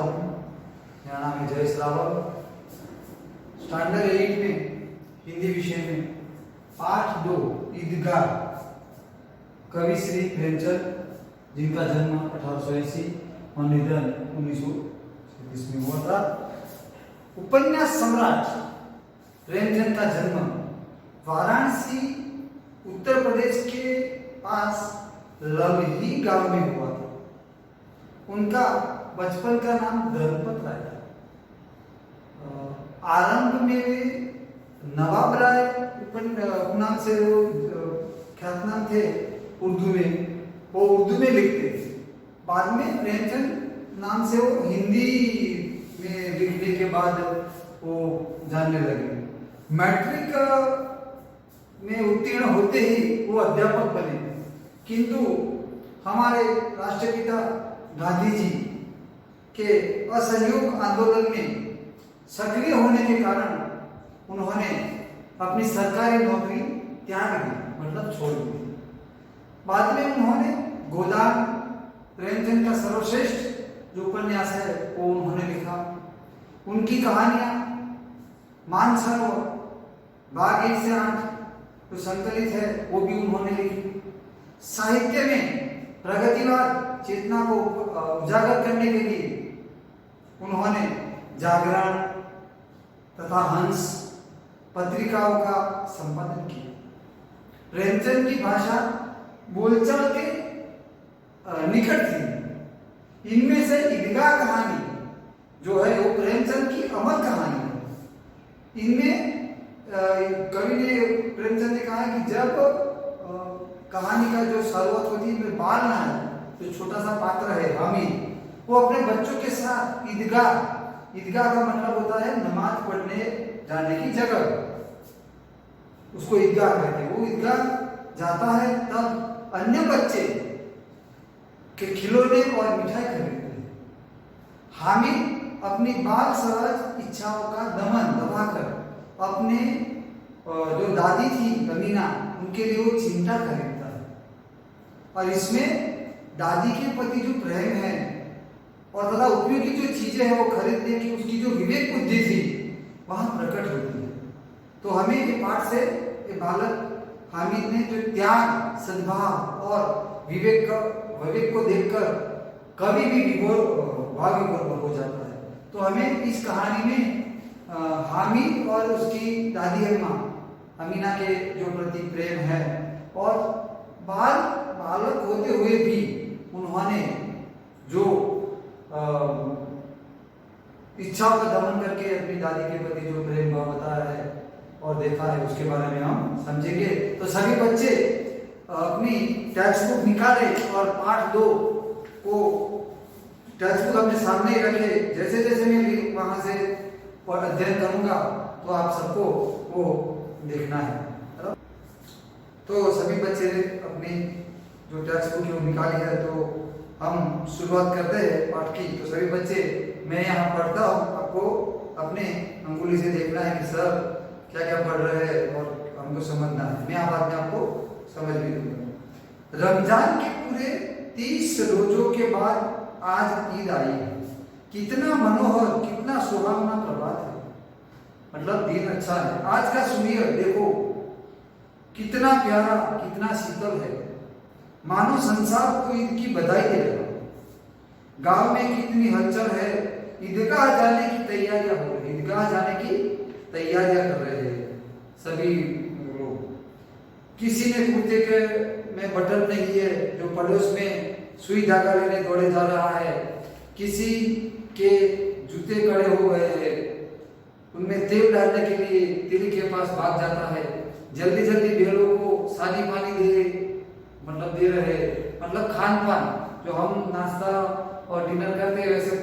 हूँ। मेरा नाम है जयेश रावल। स्टैंडर्ड 8 में हिंदी विषय में पाठ 2 ईदगाह, कवि श्री प्रेमचंद, जिनका जन्म 1880 और निधन 1937 में हुआ था। उपन्यास सम्राट प्रेमचंद का जन्म वाराणसी उत्तर प्रदेश के पास लवही गांव में हुआ था। उनका बचपन का नाम धर्मपत राय था। आरंभ में वे नवाब राय उपनाम से वो ख्यातनाम थे। उर्दू में वो उर्दू में लिखते थे। बाद में प्रेमचंद नाम से वो हिंदी में लिखने के बाद वो जानने लगे। मैट्रिक में उत्तीर्ण होते ही वो अध्यापक बने, किंतु हमारे राष्ट्रपिता गांधी जी के असहयोग आंदोलन में सक्रिय होने के कारण उन्होंने अपनी सरकारी नौकरी त्याग दी, मतलब छोड़ दी। बाद में उन्होंने गोदान, प्रेमचंद का सर्वश्रेष्ठ जो उपन्यास है वो उन्होंने लिखा। उनकी कहानियां मानसरोवर, बाग 1 से 8 जो संकलित है वो भी उन्होंने लिखी। साहित्य में प्रगतिवाद चेतना को उजागर करने के लिए उन्होंने जागरण तथा हंस पत्रिकाओं का संपादन किया। प्रेमचंद की भाषा बोलचाल के निकट थी। इनमें से ईदगाह कहानी जो है वो प्रेमचंद की अमर कहानी है। इनमें कवि ने प्रेमचंद ने कहा कि जब कहानी का जो शुरुआत होती है में बाल ना है, जो छोटा सा पात्र है हामिद, वो अपने बच्चों के साथ ईदगाह का मतलब होता है नमाज पढ़ने जाने की जगह, उसको ईदगाह कहते हैं। वो ईदगाह जाता है तब अन्य बच्चे के खिलौने और मिठाई खरीदते हैं। हामिद अपनी बाल सहज इच्छाओं का दमन दबाकर अपने जो दादी थी अमीना, उनके लिए वो चिमटा खरीदता है। और इसमें दादी के प्रति जो प्रेम है और तथा उपयोगी जो चीजें हैं वो खरीदने की उसकी जो विवेक बुद्धि थी वहां प्रकट होती है। तो हमें ये पाठ से ये बालक हामिद ने जो त्याग, सद्भाव और विवेक को देखकर कभी भी विभोर हो जाता है। तो हमें इस कहानी में हामिद और उसकी दादी अम्मा अमीना के जो प्रति प्रेम है और बालक होते हुए भी उन्होंने जो इच्छाओं का दमन करके अपनी दादी के प्रति जो प्रेम भाव बताया है और देखा है उसके बारे में हम समझेंगे। तो सभी बच्चे अपनी टेक्स्ट बुक निकाले और पाठ 2 को टेक्स्ट बुक अपने सामने ही रखे। जैसे जैसे मैं वहां से अध्ययन करूंगा तो आप सबको वो देखना है। तो सभी बच्चे अपनी जो टेक्स्ट बुक निकाली है तो हम शुरुआत करते हैं पाठ की। तो सभी बच्चे, मैं यहाँ पढ़ता हूँ, आपको अपने अंगुली से देखना है कि सर क्या क्या पढ़ रहे हैं और हमको समझना है। मैं बाद में आपको समझ भी दूंगा। रमजान के पूरे 30 रोजों के बाद आज ईद आई है। कितना मनोहर, कितना सुहावना प्रभात है, मतलब दिन अच्छा है। आज का सुनिए, देखो कितना प्यारा, कितना शीतल है, मानो संसार को ईद की बधाई दे रहा। गांव में कितनी हलचल है। ईदगाह जाने की तैयारियां हो रही, ईदगाह जाने की तैयारियां कर रहे हैं सभी लोग। किसी ने कुर्ते के में बटन नहीं है, जो पड़ोस में सुई धागा लेने दौड़े जा रहा है। किसी के जूते कड़े हो गए हैं, उनमें तेल डालने के लिए तिल के पास भाग जाता है। जल्दी जल्दी भेड़ों को सानी पानी दे रहे, मतलब खान पान जो हम नाश्ता और डिनर करते हैं वैसे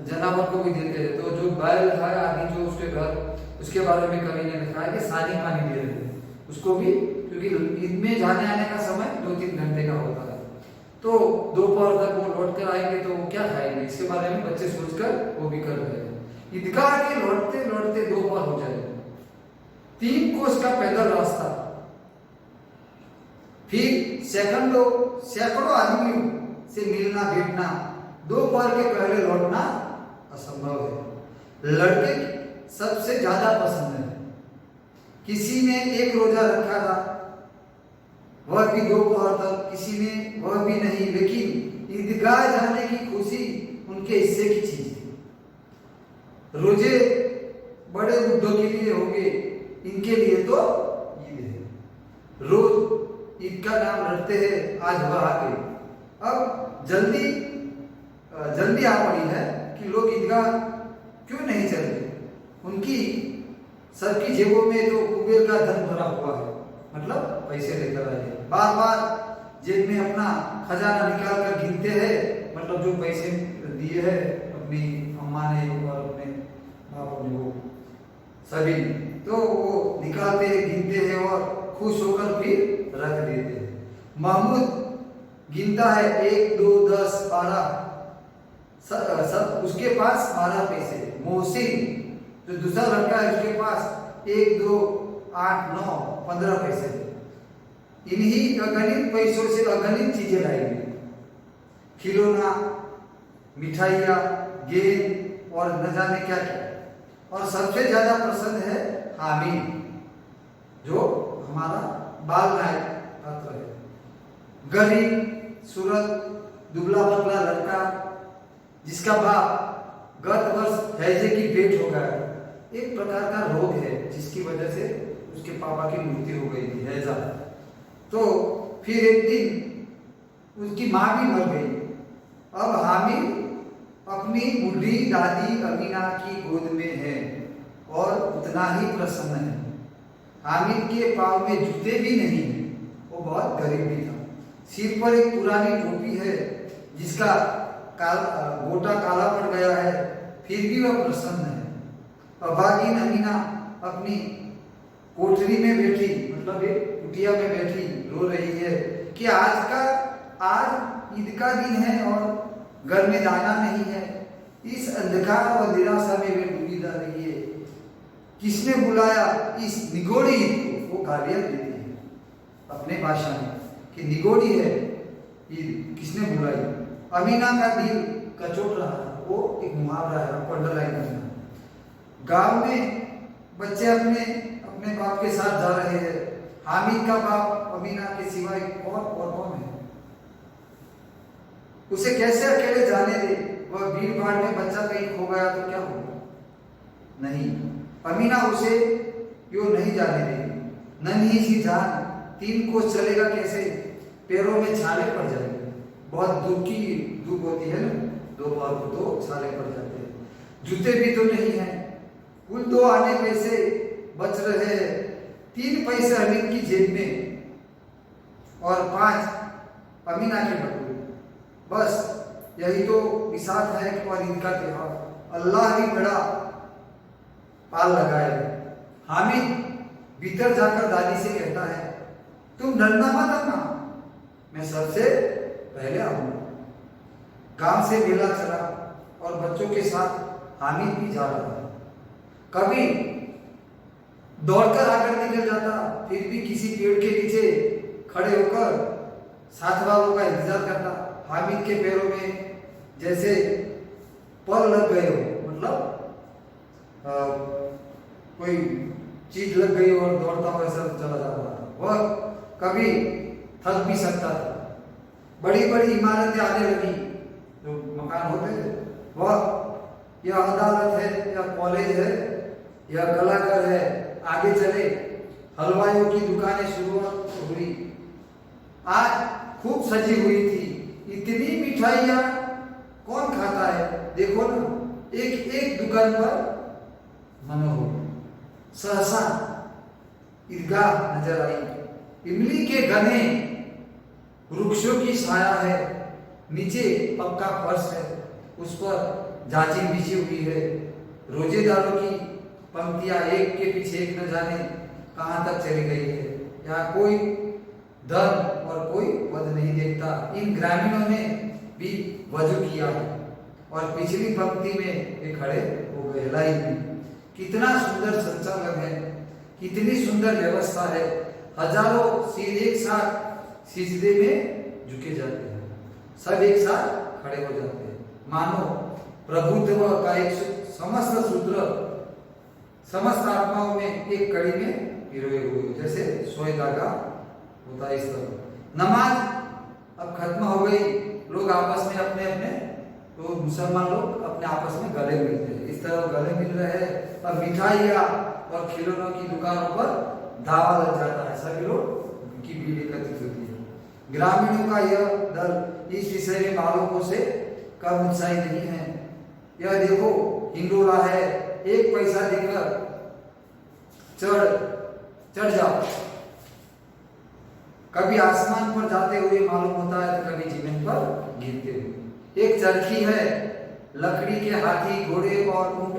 जानवर को भी देते हैं। तो जो बैल है आदि जो उसके घर, उसके बारे में कवि ने लिखा है कि सानी पानी दे रहे हैं उसको भी, क्योंकि ईद में जाने आने का समय 2-3 घंटे का होता है। तो दोपहर तक वो लौट कर आएंगे तो वो क्या खाएंगे, इसके बारे में बच्चे सोचकर वो भी कर रहे हैं। ईदगाह के लौटते लौटते दोपहर हो जाएगा। 3 कोस का पैदल रास्ता, फिर सैकड़ों आदमियों से मिलना भेटना, दोपहर के पहले लौटना असंभव है। लड़के सबसे ज्यादा पसंद है। किसी ने एक रोजा रखा था, वह भी दोपहर तक, किसी ने वह भी नहीं, लेकिन ईदगाह जाने की खुशी उनके हिस्से की चीज थी। रोजे बड़े बुड्ढों के लिए होंगे, इनके लिए तो ईद है। रोज ईद का नाम रटते हैं, आज वह आ गई। अब जल्दी आ पड़ी है कि लोग ईदगाह क्यों नहीं चलते। उनकी सबकी जेबों में तो कुबेर का धन भरा हुआ है, मतलब पैसे लेकर आए, बार बार जेब में अपना खजाना निकाल कर गिनते हैं, मतलब जो पैसे दिए हैं अपनी अम्मा ने और अपने बापों ने, वो सभी तो वो निकालते हैं, गिनते हैं और खुश होकर फिर रख देते हैं। महमूद गिनता है 1 2 10 12, सब उसके पास 12 पैसे। मोहसिन जो दूसरा लड़का है उसके पास 1 2 8 9 15 पैसे। इन्हीं अगणित पैसों से अगणित चीजें लाएंगे, खिलौना, मिठाइयाँ, गेंद और न जाने क्या क्या। और सबसे ज्यादा पसंद है हामिद, जो हमारा बाल नायक पात्र है। गरीब सूरत दुबला पतला लड़का जिसका बाप गत वर्ष हैजे की भेंट हो गया। एक प्रकार का रोग है जिसकी वजह से उसके पापा की मृत्यु हो गई थी, हैजा। तो फिर एक दिन उसकी माँ भी मर गई। अब हामिद अपनी बूढ़ी दादी अमीना की गोद में है और उतना ही प्रसन्न है। हामिद के पाँव में जूते भी नहीं है, वो बहुत गरीब भी था। सिर पर एक पुरानी टोपी है जिसका गोटा काला पड़ गया है, फिर भी वह प्रसन्न है। अभागिन अमीना अपनी कोठरी में बैठी, मतलब एक कुटिया में बैठी रो रही है कि आज ईद का दिन है और घर में दाना नहीं है। इस अंधकार और निराशा में वे डूबी जा रही है। किसने बुलाया इस निगोड़ी ईद को? वो गालियां देती है अपने भाषा में कि निगोड़ी है ईद, किसने बुलाई? अमीना का दिल कचोट रहा था। वो एक मुहावरा है, आपको अंडरलाइन करना। गांव में बच्चे अपने बाप के साथ जा रहे हैं। हामिद का बाप अमीना के सिवाय और कौन है? उसे कैसे अकेले जाने दे? वह भीड़ भाड़ में बच्चा कहीं खो गया तो क्या होगा? नहीं, अमीना उसे यो नहीं जाने देगी। नन्ही सी जान 3 कोस चलेगा कैसे? पैरों में छाले पड़ जाएंगे। बहुत धूप होती है ना, दोपहर को तो छाले पड़ जाते हैं। जूते भी तो नहीं है। कुल 2 आने पैसे बच रहे हैं। 3 पैसे हामिद की जेब में और 5 अमीना के बटुए। बस यही तो विसाख है और ईद का त्योहार। अल्लाह ही बड़ा पाल लगाए। हामिद भीतर जाकर दादी से कहता है, तुम डरना मत अपना, मैं सबसे पहले आऊंगा। गांव से मेला चला और बच्चों के साथ हामिद भी जा रहा था। कभी दौड़कर आकर निकल जाता, फिर भी किसी पेड़ के नीचे खड़े होकर साथ वालों का इंतजार करता। हामिद के पैरों में जैसे पर लग गए हो, मतलब कोई चीज लग गई और दौड़ता हुआ ऐसा चला जा रहा था। वह कभी थक भी सकता था। बड़ी बड़ी इमारतें आने लगी, जो मकान होते थे। वह यह अदालत है या कॉलेज है या कलाघर है, आगे चले हलवाइयों की दुकानें शुरुआत हुई। आज खूब सजी हुई थी। इतनी मिठाइयाँ कौन खाता है? देखो ना, एक दुकान पर मनोहर सहसा ईदगाह नजर आई। इमली के घने वृक्षों की छाया है, नीचे पक्का फर्श है, उस पर जाजिम बिछी हुई है। रोजेदारों की पंक्तियां एक के पीछे एक न जाने कहां तक चली गई है। यहाँ कोई धर्म और कोई वध नहीं देखता। इन ग्रामीणों ने भी वजू किया है और पिछली पंक्ति में ये खड़े हो गए लाइन में। कितना सुंदर संचालन है, कितनी सुंदर व्यवस्था है। हजारों सिर एक साथ सिजदे में झुके जाते हैं, सब एक साथ खड़े हो जाते हैं, मानो प्रभुत्व का एक समस्त सूत्र समस्त आत्माओं में एक कड़ी में पिरोए हुए, जैसे सोए धागा होता है इस तरह। नमाज अब खत्म हो गई, लोग आपस में अपने अपने तो मुसलमान लोग अपने आपस में गले मिलते हैं, इस तरह गले मिल रहे हैं। और मिठाइयाँ और खिलौनों की दुकानों पर धावा लग जाता है, सभी लोग की भीड़ एकत्रित होती है। ग्रामीणों का यह दल इस विषय में बालकों से कम उत्साही नहीं है। यह देखो हिंडोला है, एक पैसा देकर चढ़ जाओ, कभी आसमान पर जाते हुए मालूम होता है तो कभी जमीन पर गिरते हुए। एक चरखी है, लकड़ी के हाथी घोड़े और ऊंट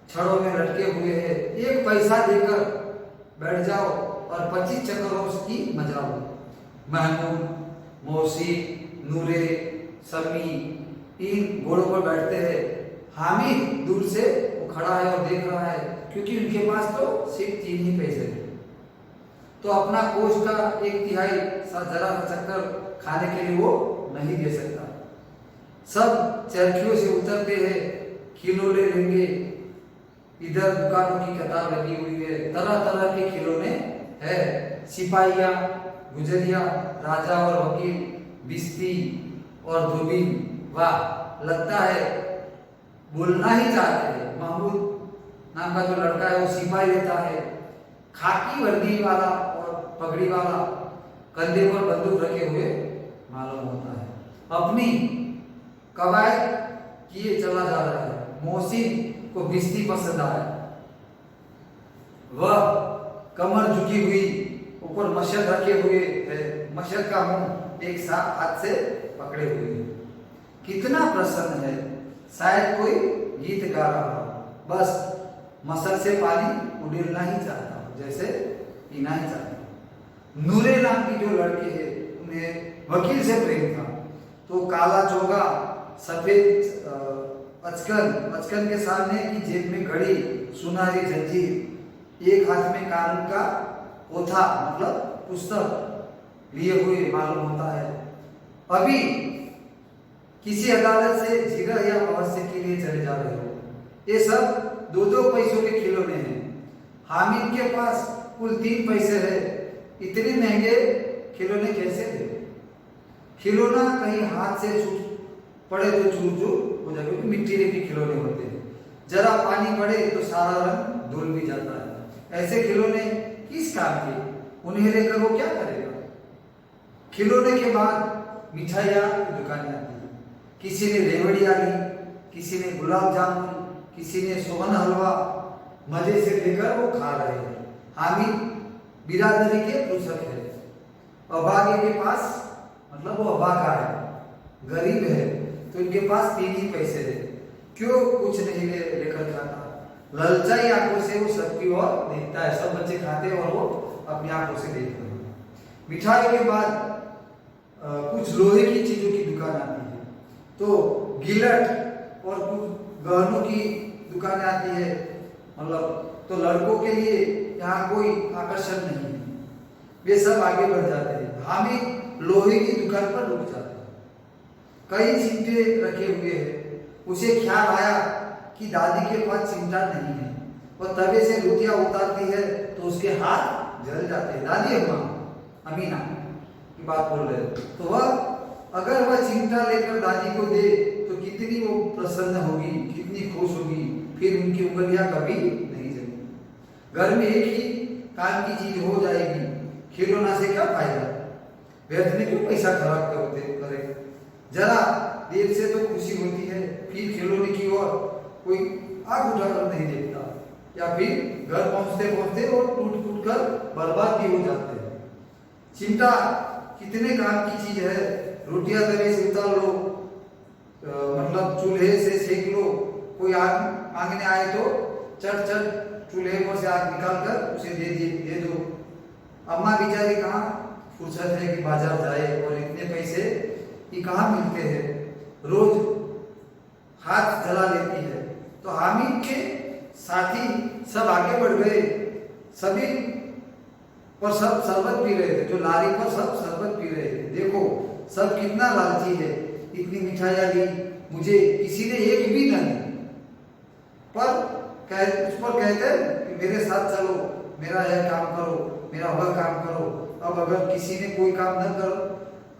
छड़ों में लटके हुए हैं, एक पैसा देकर बैठ जाओ और 25 चक्करों की मजा लो। महमूद, मौसी, नूरे, समी इन घोड़ों पर बैठते हैं। हामिद दूर से वो खड़ा है और देख रहा है, क्योंकि उनके पास तो सिर्फ 3 ही पैसे थे, तो अपना कोष का 1/3 जरा चक्कर खाने के लिए वो नहीं दे सकता। सब चरखियों से उतरते हैं, खिलौने लेंगे। इधर दुकानों की कतार लगी हुई है, तरह तरह के खिलौने है। सिपाहिया, गुजरिया, राजा और वकील, बिस्ती और दूरबीन। वाह, लगता है बोलना ही चाहते हैं। महमूद नाम का जो लड़का है वो सिपाही रहता है, खाकी वर्दी वाला और पगड़ी वाला, कंधे पर बंदूक रखे हुए मालूम होता है। अपनी कवायद किए चला जा रहा है। मोहसिन को बिस्ती पसंद आया, वह कमर झुकी हुई, ऊपर मशहद रखे हुए है, मशहद का मुंह एक साथ हाथ से पकड़े हुए है। कितना प्रसन्न है, शायद कोई गीत गा रहा हो, बस मशहद से पानी उड़ेलना ही चाहता हो, जैसे पीना ही चाहता हो। नूरे नाम की जो लड़की है, उन्हें वकील से प्रेम था, तो काला चोगा, सफेद अचकन के सामने की जेब में घड़ी, सुनहरी जंजीर, एक हाथ में कानून का पोथा मतलब पुस्तक लिए हुए मालूम होता है। अभी किसी अदालत से जिरह या अवश्य के लिए चले जा रहे हो। ये सब 2-2 पैसों के खिलौने हैं। हामिद के पास कुल 3 पैसे है, इतने महंगे खिलौने कैसे दे? खिलौना कहीं हाथ से छूट पड़े तो चूर हो जाए, क्योंकि मिट्टी के खिलौने होते हैं, जरा पानी पड़े तो सारा रंग धुल भी जाता है। ऐसे खिलौने किस काम के? उन्हें लेकर वो क्या करेगा? खिलौने के बाद मिठाइयाँ की दुकानें आती है। किसी ने रेवड़ियाँ ली, किसी ने गुलाब जामुन, किसी ने सोहन हलवा, मजे से लेकर वो खा रहे हैं। हामिद बिरादरी के पुस्तक है, अभागे के पास मतलब वो अभागा है, गरीब है, तो इनके पास 3 ही पैसे है, क्यों कुछ नहीं लेकर खाता? ललचाई आंखों से वो सबकी ओर देखता है, सब बच्चे खाते हैं और वो अपनी आंखों से देखते हैं। मिठाई के बाद कुछ लोहे की चीजों की दुकान आती है, तो गिलट और कुछ गहनों की दुकानें आती है, मतलब तो लड़कों के लिए यहाँ कोई आकर्षण नहीं है, वे सब आगे बढ़ जाते हैं। हामिद लोहे की दुकान पर रुक जाता है, कई चिमटे रखे हुए हैं। उसे ख्याल आया कि दादी के पास चिमटा नहीं है, और तवे से रोटियां उतारती है तो उसके हाथ जल जाते हैं। दादी अमीना की बात बोल रहे, तो वह अगर वह चिमटा लेकर दादी को दे तो कितनी वो प्रसन्न होगी, कितनी खुश होगी, फिर उनकी उंगलियां कभी नहीं जलेंगी। घर में एक ही काम की चीज हो जाएगी, खिलौना से क्या फायदा? व्यर्थ में क्यों पैसा खराब करे? जरा देर से तो खुशी होती है, फिर खिलौने की ओर कोई आंख उठाकर नहीं देखता, या फिर घर पहुंचते पहुंचते और टूट कर बर्बाद भी हो जाते हैं। चिमटा कितने काम की चीज है, रोटियां तवे से उतार लो, मतलब चूल्हे से सेक लो, कोई आग मांगने आए तो चट चूल्हे पर से आग निकाल कर उसे दे दो। अम्मा बेचारी कहाँ फुर्सत है कि बाजार जाए, और इतने पैसे कि कहाँ मिलते हैं, रोज हाथ जला लेती है। तो हामिद के साथी सब आगे बढ़ गए, सभी पर सब शरबत पी रहे थे, जो लारी पर सब शरबत पी रहे थे। देखो सब कितना लालची है, इतनी मिठाइयाँ ली, मुझे किसी ने एक भी ना दी। पर उस पर कहते हैं कि मेरे साथ चलो, मेरा यह काम करो, मेरा वह काम करो। अब अगर किसी ने कोई काम न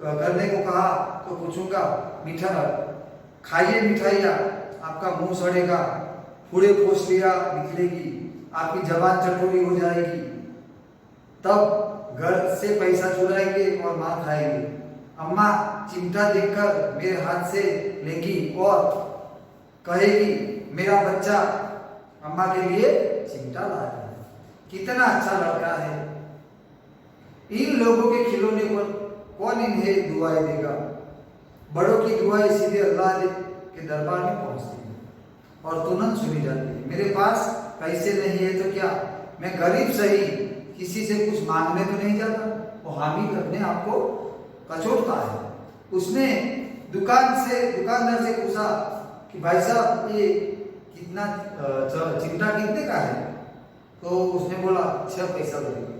करने को कहा तो पूछूंगा, खाइए मिठाइयाँ, आपका मुंह सड़ेगा, फूड़े फोसलियाँ निकलेगी, आपकी जबान चटोरी हो जाएगी, तब घर से पैसा चुराएंगे और मार खाएंगे। अम्मा चिमटा देखकर मेरे हाथ से लेगी और कहेगी, मेरा बच्चा अम्मा के लिए चिमटा लाया है, कितना अच्छा लड़का है। इन लोगों के खिलौने पर कौन इन्हें दुआएं देगा? बड़ों की दुआएं सीधे अल्लाह के दरबार में पहुंचती है और तुरंत सुनी जाती है। मेरे पास पैसे नहीं है तो क्या, मैं गरीब सही, किसी से कुछ मांगने तो नहीं जाता। वो हामिद अपने आप को कचोटता है। उसने दुकानदार से पूछा कि भाई साहब ये कितना चिमटा कितने का है? तो उसने बोला 6 पैसा लगेगा।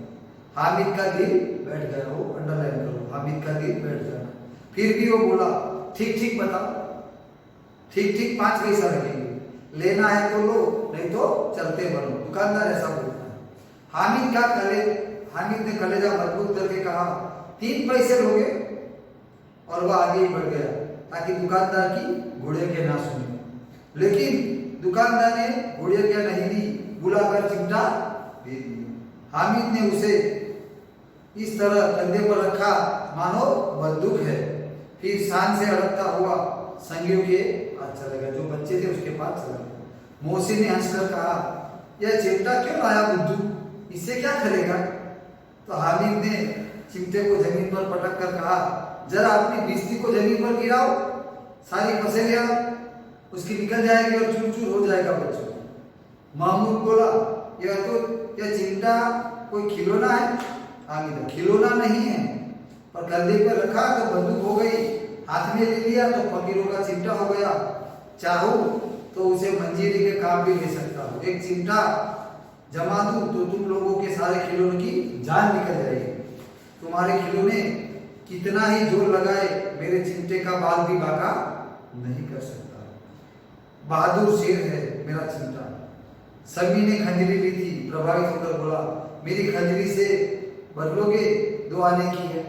हामिद का दिल बैठ गया, वो अंडरलाइन करो, हामिद का दिल बैठ गया। फिर भी वो बोला, ठीक ठीक बताओ, ठीक 5 पैसा लगेंगे, लेना है तो लो, नहीं तो चलते बनो। दुकानदार ऐसा बोलता है। हामिद ने कलेजा मजबूत करके कहा, 3 पैसे लोगे? और वह आगे ही बढ़ गया ताकि दुकानदार की घोड़े के ना सुने। लेकिन दुकानदार ने घोड़े क्या नहीं दी, बुलाकर चिमटा दे दिया। हामिद ने उसे इस तरह कंधे पर रखा मानो बंदूक है। फिर शान से अड़कता हुआ संगियों के पास चला गया, जो बच्चे थे उसके पास चला गया। मोहसिन ने हंसकर कहा, यह चिमटा क्यों लाया बुद्धू, इससे क्या करेगा? तो हामिद ने चिमटे को जमीन पर पटक कर कहा, जरा अपनी बिस्ती को जमीन पर गिराओ, सारी पसेलियां उसकी निकल जाएगी और चूर चूर हो जाएगा बच्चों। महमूद बोला, यह चिमटा कोई खिलौना है? हामिद, खिलौना नहीं है, पर कंधे पर रखा तो बंदूक हो गई, हाथ में ले लिया तो फकीरों का चिमटा हो गया। चाहो तो उसे मंजीरी के काम भी ले सकता हूँ। एक चिमटा जमा दूं तो तुम लोगों के सारे खिलौनों की जान निकल जाएगी। तुम्हारे खिलौने कितना ही जोर लगाए, मेरे चिमटे का बाल भी बाका नहीं कर सकता। बहादुर शेर है मेरा चिमटा। सभी ने खंजरी ली थी। प्रभावित होकर बोला, मेरी खंजरी से बदलोगे? 2 आने की है।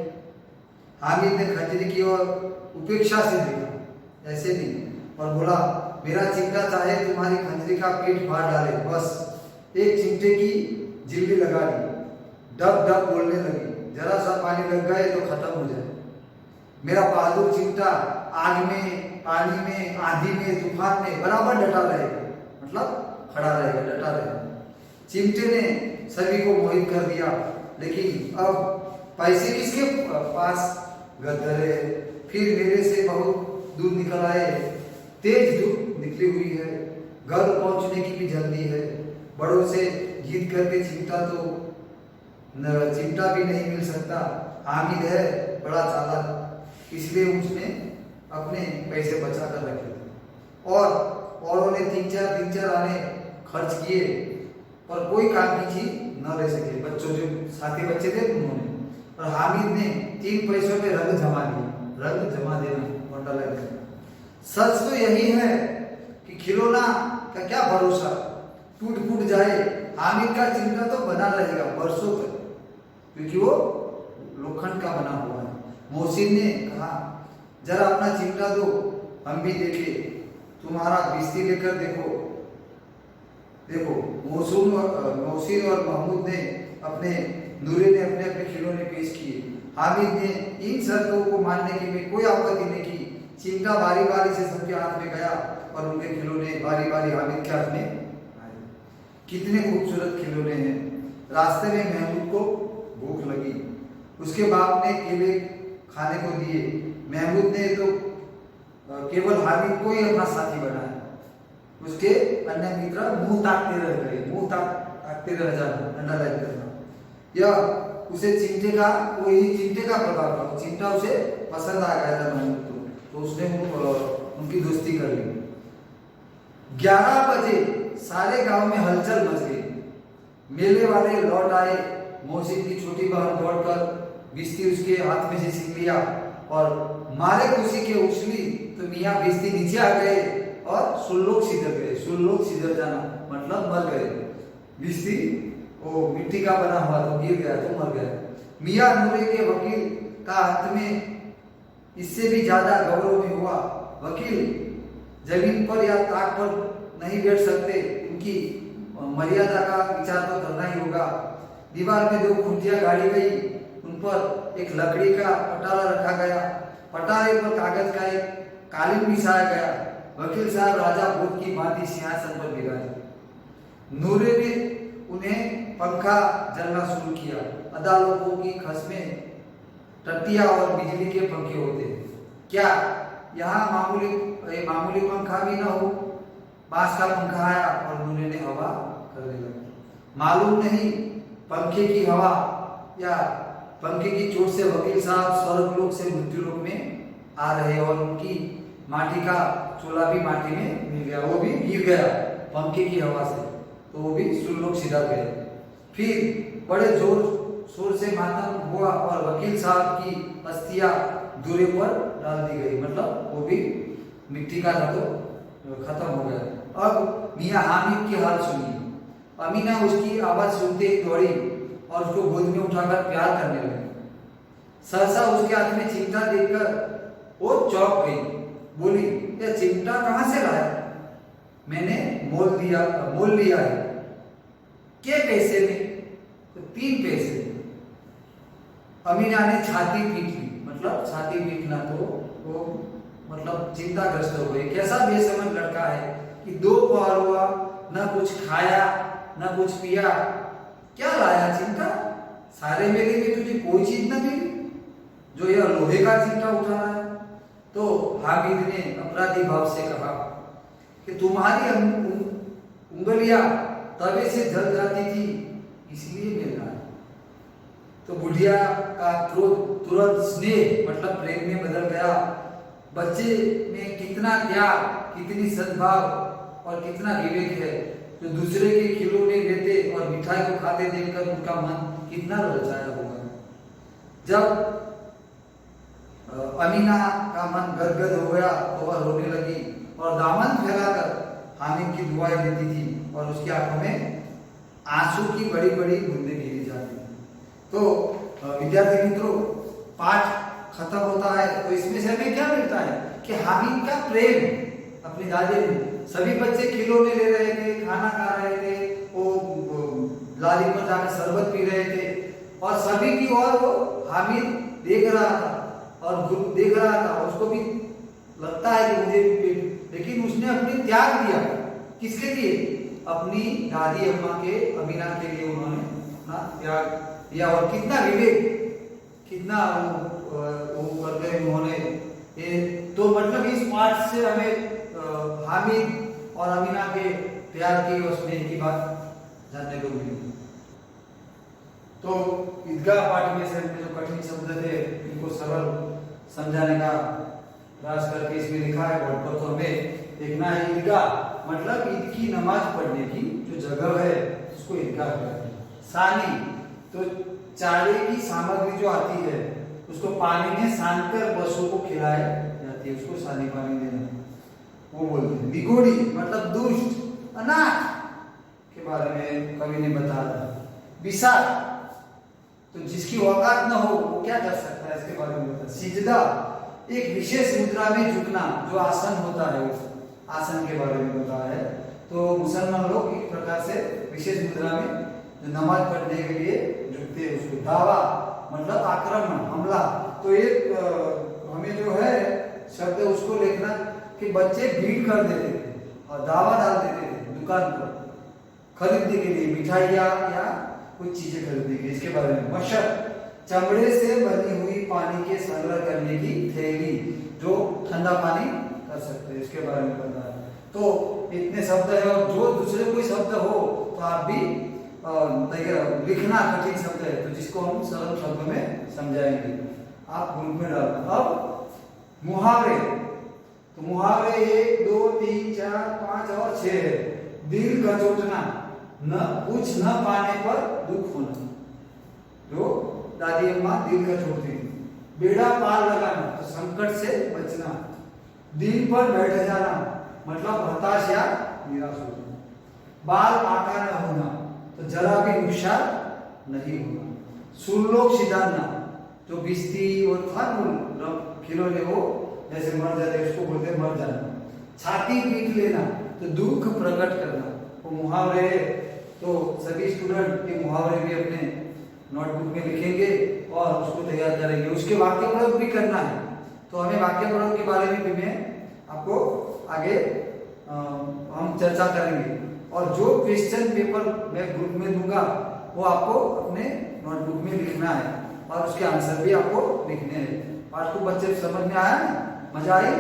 हामिद ने खंजरी की और उपेक्षा से देखा, ऐसे नहीं, और बोला, मेरा चिमटा चाहे तुम्हारी खंजरी का पेट फाड़ डाले, बस एक चिमटे की जिल्ली लगा ली। डब डब बोलने लगी, जरा सा पानी लग गए तो खत्म हो जाए। मेरा बहादुर चिमटा आग में, पानी में, आंधी में, तूफान में बराबर डटा रहेगा, मतलब खड़ा रहेगा, डटा रहेगा। चिमटे ने सभी को मोहित कर दिया, लेकिन अब पैसे किसके पास? गदरे फिर मेरे से बहुत दूर निकल आए। तेज धूप निकली हुई है, घर पहुंचने की भी जल्दी है। बड़ों से जीत करके चिमटा भी नहीं मिल सकता। हामिद है बड़ा चालाक, इसलिए उसने अपने पैसे बचा कर रखे थे और औरों ने 3-4 आने खर्च किए, पर कोई काम की चीज न ले सके। बच्चों जो साथी बच्चे थे उन्होंने, और हामिद ने 3 पैसों में रंग जमा दिया। रंग जमा देना मंडल। सच तो यही है कि खिलौना का क्या भरोसा, टूट फूट जाए। हामिद का चिमटा तो बना रहेगा वर्षों तक, क्योंकि वो लोखंड का बना हुआ है। मोहसिन ने कहा, जरा अपना चिमटा दो, हम भी देखे। तुम्हारा बिस्ती लेकर देखो। मोहसिन और महमूद ने नूरे ने अपने अपने खिलौने पेश किए। हामिद ने इन शर्तों को मानने की में कोई आपत्ति नहीं की। चिमटा बारी बारी से सबके हाथ में गया और उनके खिलौने बारी बारी हामिद के हाथ में आए। कितने खूबसूरत खिलौने हैं। रास्ते में महमूद को भूख लगी, उसके बाप ने केले खाने को दिए। महमूद ने तो केवल हामिद को ही अपना साथी बनाया। उसके अन्य मित्र मुंह ताकते रह गए, मुंह ताकते रह जाना, अंडरलाइन करना। यह उसे चिमटे का प्रभाव था। चिमटा उसे पसंद आ गया था महमूद को, तो उसने उनकी दोस्ती कर ली। 11 बजे सारे गांव में हलचल मच गई। मेले वाले लौट आए। मोहसिन की छोटी बहन दौड़कर बिस्ती उसके हाथ में से छीन लिया और मारे खुशी के उछली तो मियाँ भिश्ती नीचे आ गए और सुल्लोक सिधर गए। सुल्लोक सिधर जाना मतलब मर गए। भिश्ती वो मिट्टी का बना हुआ तो गिर गया तो मर गया। मियाँ नूरे के वकील का अंत में इससे भी ज्यादा गौरव में हुआ। वकील जमीन पर या ताक पर नहीं बैठ सकते, उनकी मर्यादा का विचार तो करना ही होगा। दीवार में 2 खुंटियां गाड़ी गई, उन पर एक लकड़ी का पटाला रखा गया। पटाले पर कागज का एक कालीन बिछाया गया। वकील साहब राजा भूत की भांति सिंहासन पर बिराजे। नूरे ने उन्हें पंखा जलना शुरू किया। अदालतों की खसमें टट्टियां और बिजली के पंखे होते हैं, क्या यहाँ मामूली पंखा भी ना हो? बांस का पंखा आया और नूरे ने हवा करने लगा। मालूम नहीं पंखे की हवा या पंखे की चोट से वकील साहब स्वर्गलोक से मृत्युलोक में आ रहे और उनकी माटी का चोला भी माटी में मिल गया, वो भी गिर गया पंखे की हवा से, तो वो भी सुल्लोक सीधा गए। फिर बड़े जोर शोर से मातम हुआ और वकील साहब की अस्थियां दूरे पर डाल दी गई, मतलब वो भी मिट्टी का था तो खत्म हो गया। अब मियाँ हामिद की हाल सुनिए। अमीना उसकी आवाज सुनते ही दौड़ी और उसको गोद में उठाकर प्यार करने लगी। सहसा उसके हाथ में चिमटा देखकर वो चौंक गई। बोली, यह चिमटा कहाँ से लाया? मैंने मोल लिया है। के पैसे में? तो 3 पैसे। अमीना ने छाती पीट ली, मतलब छाती पीटना तो वो मतलब चिंताग्रस्त हो गई। कैसा बेसमझ लड़का है कि 2 पहर हुआ, न कुछ खाया न कुछ पिया, क्या लाया चिमटा? सारे मेले में तुझे कोई चीज न मिली जो यह लोहे का चिमटा उठा रहा है। तो हामिद ने अपराधी भाव से कहा कि तुम्हारी उंगलियां तवे से जल जाती थी, इसलिए मिल रहा है। तो बुढ़िया का क्रोध तुरंत स्नेह मतलब प्रेम में बदल गया। बच्चे में कितना त्याग, कितनी सद्भाव और कितना विवेक है, जो दूसरे के खिलौने लेते और मिठाई को खाते देखकर उनका मन कितना ललचाया होगा। जब अमीना का मन गदगद हो गया तो वह रोने लगी और दामन फैलाकर हामिद की दुआएं देती थी और उसकी आंखों में आंसू की बड़ी बड़ी बूंदें गिरी जाती थी। तो विद्यार्थी मित्रों, पाठ खत्म होता है तो इसमें से हमें क्या मिलता है कि हामिद का प्रेम अपनी दादी में, सभी बच्चे खिलौने ले रहे थे, खाना खा रहे थे, वो लाली पर जाकर शरबत पी रहे थे और सभी की ओर वो हामिद देख रहा था और देख रहा था। उसको भी लगता है कि मुझे भी, लेकिन उसने अपने त्याग दिया। किसके लिए? अपनी दादी अम्मा के, अमीना के लिए उन्होंने अपना त्याग दिया। और कितना विवेक, कितना वो कर गए उन्होंने। तो मतलब इस पाठ से हमें हामिद और अमीना के प्यार की और स्नेह की बात जानने को मिली। तो ईदगाह पाठ में से जो कठिन शब्द थे इनको सरल समझाने का प्रयास करके इसमें लिखा है बोर्ड पर। तो हमें देखना है ईदगाह मतलब ईद की नमाज पढ़ने की जो जगह है उसको ईदगाह कहते हैं। सानी तो चारे की सामग्री जो आती है उसको पानी में सानकर पशुओं को खिलाई जाती है, उसको सानी पानी देना वो बोलते हैं। निगोड़ी मतलब दुष्ट, अनाथ के बारे में कवि ने बताया। विषाद तो जिसकी औकात न हो वो क्या कर सकता है, इसके बारे में बताया। सिजदा एक विशेष मुद्रा में झुकना जो आसन होता है, उस आसन के बारे में बताया है। तो मुसलमान लोग एक प्रकार से विशेष मुद्रा में जो नमाज पढ़ने के लिए झुकते हैं उसको। दावा मतलब आक्रमण, हमला। तो एक हमें जो है शब्द उसको लिखना कि बच्चे भीड़ कर देते थे और दावा डाल देते थे दुकान पर खरीदने के लिए, मिठाइयाँ या कुछ चीजें खरीदने के लिए। इसके बारे में मशक चमड़े से बनी हुई पानी के संग्रह करने की थैली जो ठंडा पानी कर सकते हैं, इसके बारे में बताया। तो इतने शब्द है और जो दूसरे कोई शब्द हो तो आप भी लिखना कठिन शब्द है तो जिसको हम सरल शब्दों में समझाएंगे, आप ग्रुप में डालना। अब मुहावरे, तो मुहावरे 1 2 3 4 5 और 6 है। दिल गचोटना, न कुछ न पाने पर दुख होना, जो दादी अम्मा दिल गचोटती थी। बेड़ा पार लगाना तो संकट से बचना, दिन पर बैठ जाना मतलब हताश या निराश होना, बाल पाका न होना तो जरा भी नुकसान नहीं होना, सुरलोक सिधारना जो भिश्ती और था खिलौने वो जैसे मर जाते उसको बोलते हैं मर जाना, छाती पीट लेना तो दुख प्रकट करना। वो मुहावरे तो सभी स्टूडेंट ये मुहावरे भी अपने नोटबुक में लिखेंगे और उसको तैयार करेंगे, उसके वाक्य प्रयोग भी करना है। तो हमें वाक्य प्रयोग के बारे में भी मैं आपको आगे हम चर्चा करेंगे, और जो क्वेश्चन पेपर मैं ग्रुप में दूंगा वो आपको अपने नोटबुक में लिखना है और उसके आंसर भी आपको लिखने हैं। पाठ को बच्चे समझ में आया, मजा आई?